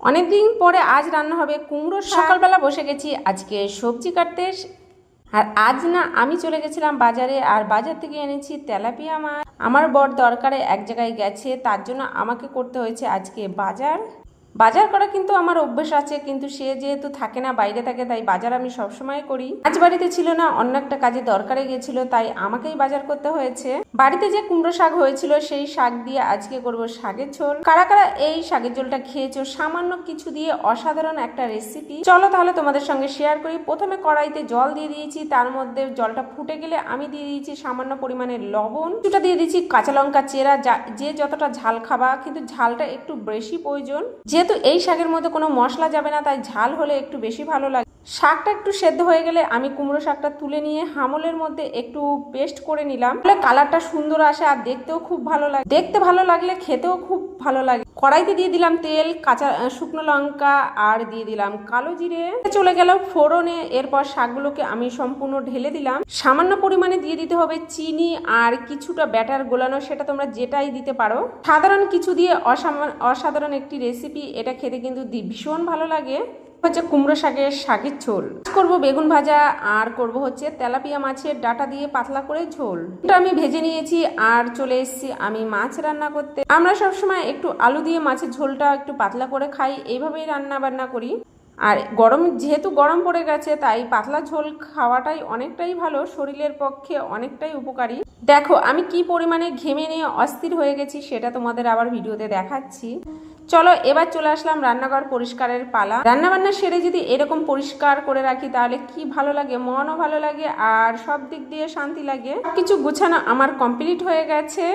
অনেকদিন পরে আজ রান্না হবে কুমড়ো শাক। সকালবেলা বসে গেছি আজকে সবজি কাটতে। আর আজ না আমি চলে গেছিলাম বাজারে, আর বাজার থেকে এনেছি তেলাপিয়া মাছ। আমার বর দরকারে এক জায়গায় গেছে, তার জন্য আমাকে করতে হয়েছে আজকে বাজার। বাজার করা কিন্তু আমার অভ্যেস আছে, কিন্তু সে যেহেতু থাকে না, বাইরে থাকে, তাই বাজার আমি সবসময় করি। আজ বাড়িতে ছিল না, অন্য একটা কাজে দরকারে গেছিল, তাই আমাকেই বাজার করতে হয়েছে। বাড়িতে যে কুমড়ো শাক হয়েছিল সেই শাক দিয়ে আজকে করব শাকের ঝোল। কারা কারা এই শাকের ঝোলটা খেয়েছো? সামান্য কিছু দিয়ে অসাধারণ একটা রেসিপি। চলো তাহলে তোমাদের সঙ্গে শেয়ার করি। প্রথমে কড়াইতে জল দিয়ে দিয়েছি, তার মধ্যে জলটা ফুটে গেলে আমি দিয়ে দিয়েছি সামান্য পরিমাণে লবণ, কিছুটা দিয়ে দিয়েছি কাঁচা লঙ্কা চেরা, যে যতটা ঝাল খাবা, কিন্তু ঝালটা একটু বেশি প্রয়োজন। যেহেতু এই শাকের মধ্যে কোনো মশলা যাবে না, তাই ঝাল হলে একটু বেশি ভালো লাগে। শাকটা একটু সেদ্ধ হয়ে গেলে আমি কুমড়ো শাকটা তুলে নিয়ে হামলের মধ্যে একটু পেস্ট করে নিলাম, তাহলে কালারটা সুন্দর আসে আর দেখতেও খুব ভালো লাগে। দেখতে ভালো লাগলে খেতেও খুব ভালো লাগে। কড়াইতে দিয়ে দিলাম তেল, কাঁচা শুকনো লঙ্কা, আর দিয়ে দিলাম কালো জিরে। চলে গেল ফোড়নে। এরপর শাকগুলোকে আমি সম্পূর্ণ ঢেলে দিলাম। সামান্য পরিমাণে দিয়ে দিতে হবে চিনি আর কিছুটা ব্যাটার গোলানো, সেটা তোমরা যেটাই দিতে পারো। সাধারণ কিছু দিয়ে অসাধারণ একটি রেসিপি, এটা খেতে কিন্তু ভীষণ ভালো লাগে। হচ্ছে কুমড়ো শাকের ঝোল করব, বেগুন ভাজা, আর করব হচ্ছে তেলাপিয়া মাছের ডাটা দিয়ে পাতলা করে ঝোল। এটা আমি ভেজে নিয়েছি আর চলে এসেছি আমি মাছ রান্না করতে। আমরা সবসময় একটু আলু দিয়ে মাছের ঝোলটা একটু পাতলা করে খাই, এইভাবেই রান্না বান্না করি। আর যেহেতু গরম পড়ে গেছে, তাই পাতলা ঝোল খাওয়াটাই অনেকটাই ভালো, শরীরের পক্ষে অনেকটাই উপকারী। দেখো আমি কি পরিমাণে ঘেমে নিয়ে অস্থির হয়ে গেছি, সেটা তোমাদের আবার ভিডিওতে দেখাচ্ছি। চলো এবার চলে আসলাম রান্নাঘর পরিষ্কারের পালা। রান্নাবান্না সেরে যদি এরকম পরিষ্কার করে রাখি, তাহলে কি ভালো লাগে, মনও ভালো লাগে আর সব দিক দিয়ে শান্তি লাগে। কিছু গুছানো আমার কমপ্লিট হয়ে গেছে।